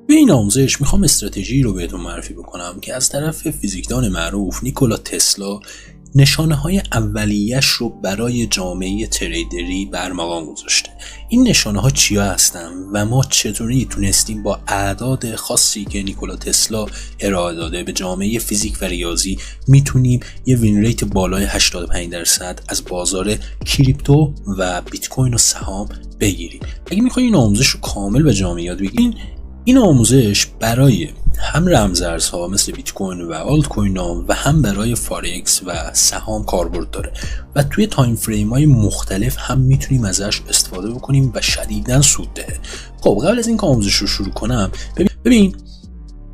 به این آموزش میخوام استراتژی رو بهتون معرفی بکنم که از طرف فیزیکدان معروف نیکولا تسلا نشانه های اولیه‌اش رو برای جامعه تریدری برمغان گذاشته. این نشانه ها چیا هستن و ما چطوری تونستیم با اعداد خاصی که نیکولا تسلا ارائه داده به جامعه فیزیک و ریاضی میتونیم یه وین ریت بالای 85% از بازار کریپتو و بیت کوین و سهام بگیریم. اگه میخواین این آموزش رو کامل به جامعه یاد بگیرین، این آموزش برای هم رمزارزها مثل بیت کوین و آلت کوین ها و هم برای فارکس و سهام کاربرد داره و توی تایم فریم های مختلف هم میتونیم ازش استفاده بکنیم و شدیداً سود دهه. خب قبل از این که آموزش رو شروع کنم، ببین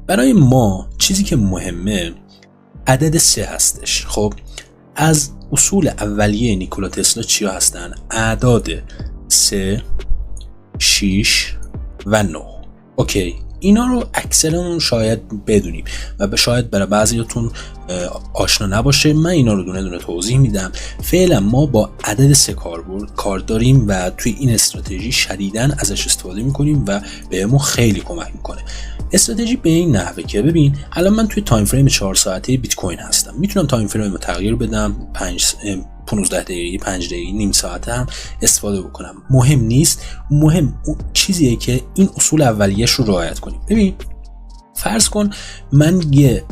برای ما چیزی که مهمه عدد 3 هستش. خب از اصول اولیه نیکولا تسلا چیا هستن؟ اعداد 3، 6 و 9. اوکی، اینا رو اکثرمون شاید بدونیم و شاید برای بعضیاتون آشنا نباشه. من اینا رو دونه دونه توضیح میدم. فعلا ما با عدد 3 کار داریم و توی این استراتژی شدیداً ازش استفاده میکنیم و بهمون خیلی کمک میکنه. استراتژی به این نحوه که ببین الان من توی تایم فریم 4 ساعته بیت کوین هستم، میتونم تایم فریم رو تغییر بدم، 15 دقیقه، 5 دقیقه، نیم ساعته هم استفاده بکنم. مهم نیست، مهم اون چیزیه که این اصول اولیه‌اش رو رعایت کنیم. ببین فرض کن من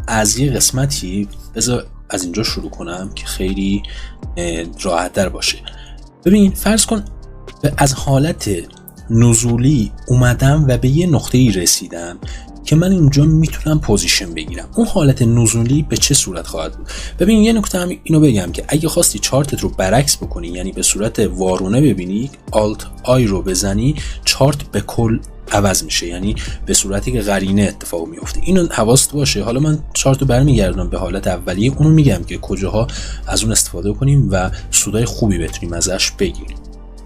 از یه قسمتی، بذار از اینجا شروع کنم که خیلی راحت تر باشه. ببین فرض کن از حالت نزولی اومدم و به یه نقطه‌ای رسیدم که من اینجا میتونم پوزیشن بگیرم. اون حالت نزولی به چه صورت خواهد بود؟ ببین یه نکته هم اینو بگم که اگه خواستی چارتت رو برعکس بکنی، یعنی به صورت وارونه ببینی، آلت آی رو بزنی، چارت به کل عوض میشه، یعنی به صورتی که قرینه اتفاق میفته. اینو حواست باشه. حالا من چارت رو برمیگردم به حالت اولیه، اونو میگم که کجاها از اون استفاده کنیم و سودای خوبی بتونیم ازش بگیریم.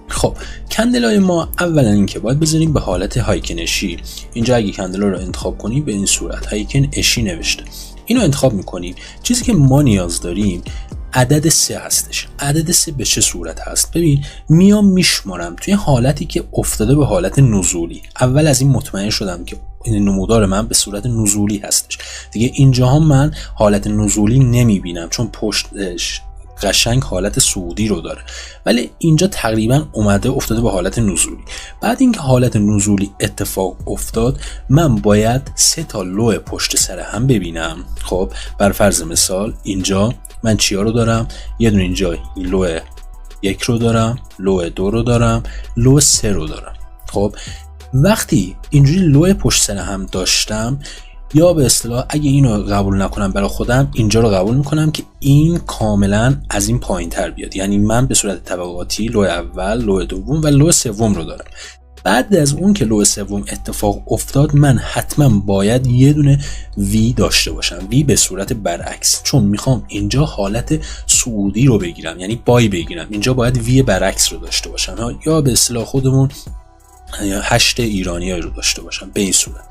خب کندلای ما اولا این که باید بذاریم به حالت هایکن اشی. اینجا اگه کندلا رو انتخاب کنیم به این صورت هایکن اشی نوشته، اینو انتخاب میکنیم. چیزی که ما نیاز داریم عدد 3 هستش. عدد 3 به چه صورت هست؟ ببین میام میشمارم توی حالتی که افتاده به حالت نزولی. اول از این مطمئن شدم که این نمودار من به صورت نزولی هستش. دیگه اینجاها من حالت نزولی نمیبینم چون پشتش قشنگ حالت صعودی رو داره، ولی اینجا تقریبا اومده افتاده به حالت نزولی. بعد اینکه حالت نزولی اتفاق افتاد، من باید 3 تا لو پشت سر هم ببینم. خب بر فرض مثال اینجا من چیا رو دارم؟ یه دونه اینجا لو 1 رو دارم، لو 2 رو دارم، لو 3 رو دارم. خب وقتی اینجوری لو پشت سر هم داشتم، یا به اصطلاح اگه اینو قبول نکنم برای خودم، اینجا رو قبول میکنم که این کاملا از این پایین تر بیاد. یعنی من به صورت طبقاتی لو اول، لو دوم و لو سوم رو دارم. بعد از اون که لو سوم اتفاق افتاد، من حتما باید یه دونه وی داشته باشم، وی به صورت برعکس، چون میخوام اینجا حالت صعودی رو بگیرم، یعنی بای بگیرم. اینجا باید وی برعکس رو داشته باشم، یا به اصطلاح خودمون 8 ایرانی رو داشته باشم به این صورت.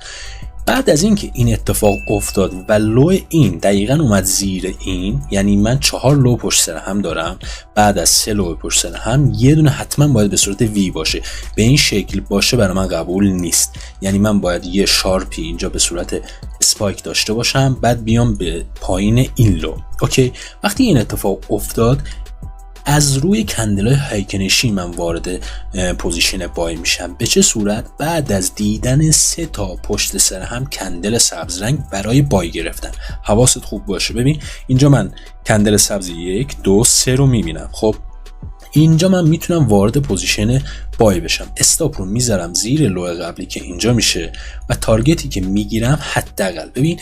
بعد از اینکه این اتفاق افتاد و لو این دقیقاً اومد زیر این، یعنی من 4 لو پشت سر هم دارم، بعد از 3 لو پشت سر هم یه دونه حتما باید به صورت وی باشه. به این شکل باشه برای من قبول نیست. یعنی من باید یه شارپی اینجا به صورت اسپایک داشته باشم، بعد بیام به پایین این لو. اوکی، وقتی این اتفاق افتاد، از روی کندلای هایکنشی من وارد پوزیشن بای میشم. به چه صورت؟ بعد از دیدن 3 تا پشت سر هم کندل سبز رنگ برای بای گرفتن. حواست خوب باشه. ببین اینجا من کندل سبز 1، 2، 3 رو میبینم. خب اینجا من میتونم وارد پوزیشن بای بشم. استاپ رو میذارم زیر لو قبلی که اینجا میشه و تارگتی که میگیرم حداقل، ببین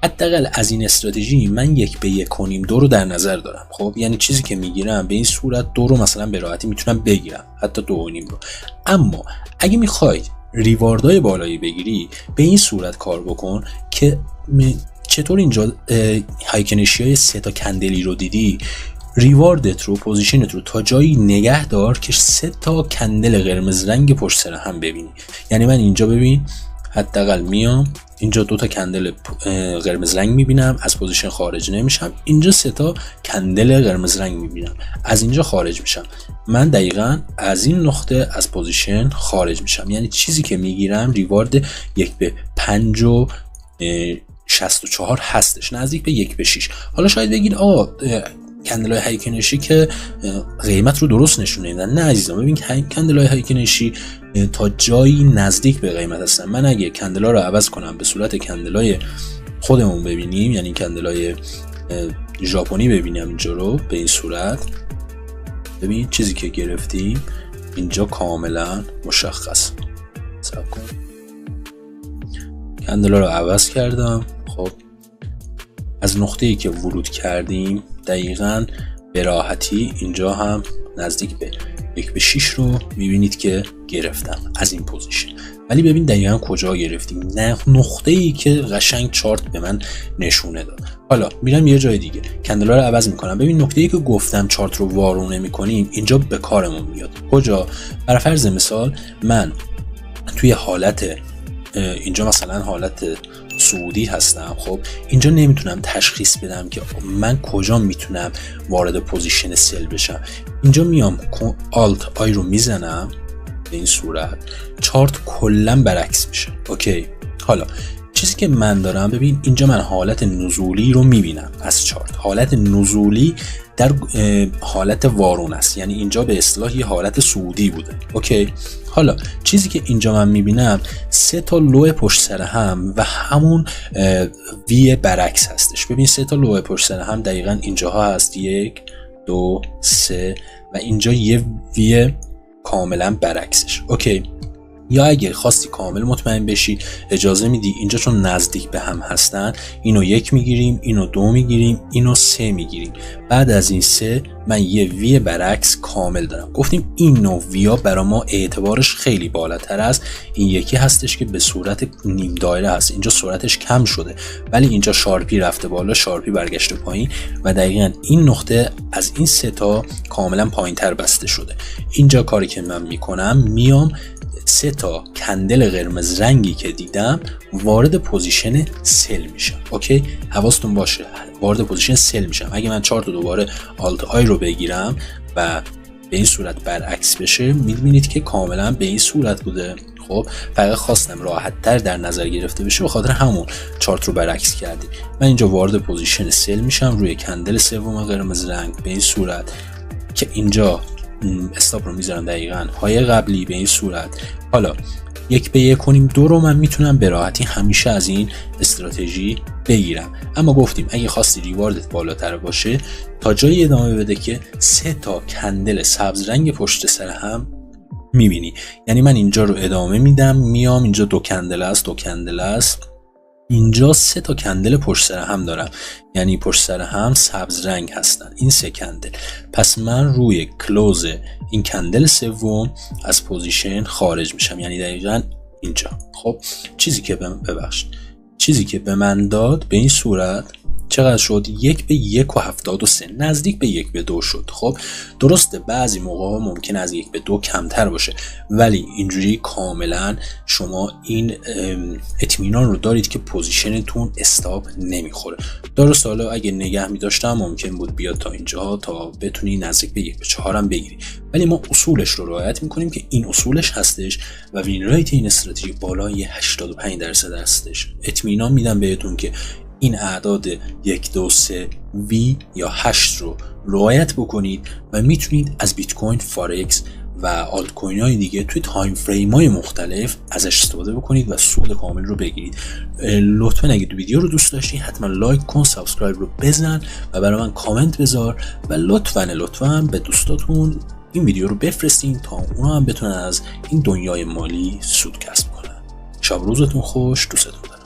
حداقل از این استراتژی من 1 به 1.5 2 رو در نظر دارم. خب یعنی چیزی که میگیرم به این صورت 2 رو مثلا به راحتی میتونم بگیرم، حتی 2.5 رو. اما اگه میخوای ریواردهای بالایی بگیری، به این صورت کار بکن که چطور اینجا هایکنشی های 3 تا کندلی رو دیدی، ریواردت رو، پوزیشنت رو تا جایی نگه دار که 3 تا کندل قرمز رنگ پشت سر هم ببینی. یعنی من اینجا ببین حداقل میام اینجا 2 تا کندل قرمز رنگ میبینم، از پوزیشن خارج نمیشم. اینجا 3 تا کندل قرمز رنگ میبینم، از اینجا خارج میشم. من دقیقاً از این نقطه از پوزیشن خارج میشم. یعنی چیزی که میگیرم ریوارد 1/5 و 64 هستش، نزدیک به 1/6. حالا شاید بگید آقا کندلای هیکنشی که قیمت رو درست نشونه میدن. نه عزیزم، ببین کندلای هیکنشی تا جایی نزدیک به قیمت هستن. من اگه کندلا رو عوض کنم به صورت کندلای خودمون ببینیم، یعنی کندلای ژاپنی ببینیم اینجا رو به این صورت، ببین چیزی که گرفتیم اینجا کاملا مشخص. صبر کن، کندلا رو عوض کردم. خب از نقطه‌ای که ورود کردیم دقیقاً به راحتی اینجا هم نزدیک به 1/6 رو میبینید که گرفتم از این پوزیشن. ولی ببین دقیقاً کجا گرفتیم، نه نقطه‌ای که قشنگ چارت به من نشونه داد. حالا میرم یه جای دیگه کندلا رو عوض میکنم. ببین نقطه‌ای که گفتم چارت رو وارونه میکنیم اینجا به کارمون میاد. کجا؟ بر فرض مثال من توی حالت اینجا مثلا حالت سعودی هستم. خب اینجا نمیتونم تشخیص بدم که من کجا میتونم وارد پوزیشن سل بشم. اینجا میام آلت آی رو میزنم به این صورت، چارت کلا برعکس میشه. اوکی، حالا چیزی که من دارم، ببین اینجا من حالت نزولی رو میبینم از چارت. حالت نزولی در حالت وارون است، یعنی اینجا به اصطلاح یه حالت صعودی بوده. اوکی، حالا چیزی که اینجا من میبینم 3 تا لو پشت سر هم و همون وی برعکس هستش. ببین 3 تا لو پشت سر هم دقیقاً اینجاها هست، 1 2 3 و اینجا یه وی کاملا برعکسش. اوکی، یا اگه خواستی کامل مطمئن بشی اجازه میدی اینجا چون نزدیک به هم هستن اینو 1 میگیریم، اینو 2 میگیریم، اینو 3 میگیریم. بعد از این 3 من یه وی برعکس کامل دارم. گفتیم این نوع ویا برای ما اعتبارش خیلی بالاتر از این یکی هستش که به صورت نیم دایره هست. اینجا سرعتش کم شده ولی اینجا شارپی رفته بالا، شارپی برگشته پایین و دقیقاً این نقطه از این 3 تا کاملا پایینتر بسته شده. اینجا کاری که من میکنم میام 3 تا کندل قرمز رنگی که دیدم وارد پوزیشن سل میشم. اوکی، حواستون باشه وارد پوزیشن سل میشم. اگه من چارت رو دوباره آلت آی رو بگیرم و به این صورت برعکس بشه میبینید که کاملا به این صورت بوده. خب فقط خواستم راحت تر در نظر گرفته بشه به خاطر همون چارت رو برعکس کردیم. من اینجا وارد پوزیشن سل میشم روی کندل سوم قرمز رنگ به این صورت که اینجا استاپ رو میذارم دقیقاً های قبلی به این صورت. حالا 1/1 کنیم 2 رو من میتونم به راحتی همیشه از این استراتژی بگیرم. اما گفتیم اگه خواستی ریواردت بالاتر باشه تا جایی ادامه بده که 3 تا کندل سبز رنگ پشت سر هم میبینی. یعنی من اینجا رو ادامه میدم، میام اینجا 2 کندل است، 2 کندل است، اینجا 3 تا کندل پشت سر هم دارم، یعنی پشت سر هم سبز رنگ هستن این 3 کندل. پس من روی کلوز این کندل سوم از پوزیشن خارج میشم، یعنی دقیقاً اینجا. خب چیزی که به من داد به این صورت چقدر شد؟ 1/1.73 نزدیک به 1/2 شد. خب درسته بعضی موقع ممکن از 1/2 کمتر باشه ولی اینجوری کاملا شما این اطمینان رو دارید که پوزیشنتون استاپ نمیخوره. درست حالا اگه نگه می‌داشتم ممکن بود بیاد تا اینجا تا بتونی نزدیک به 1/4 هم بگیری، ولی ما اصولش رو رعایت میکنیم که این اصولش هستش و وین رایت این استراتژی بالای 85% هستش. اطمینان میدم بهتون که این اعداد 1 2 3 وی یا 8 رو رعایت بکنید و میتونید از بیت کوین، فارکس و آلت کوین های دیگه توی تایم فریم های مختلف ازش استفاده بکنید و سود کامل رو بگیرید. لطفا اگه ویدیو رو دوست داشتی حتما لایک کن، سابسکرایب رو بزن و برای من کامنت بذار و لطفا به دوستاتون این ویدیو رو بفرستین تا اونا هم بتونن از این دنیای مالی سود کسب کنن. شب روزتون خوش، دوستتون دارم.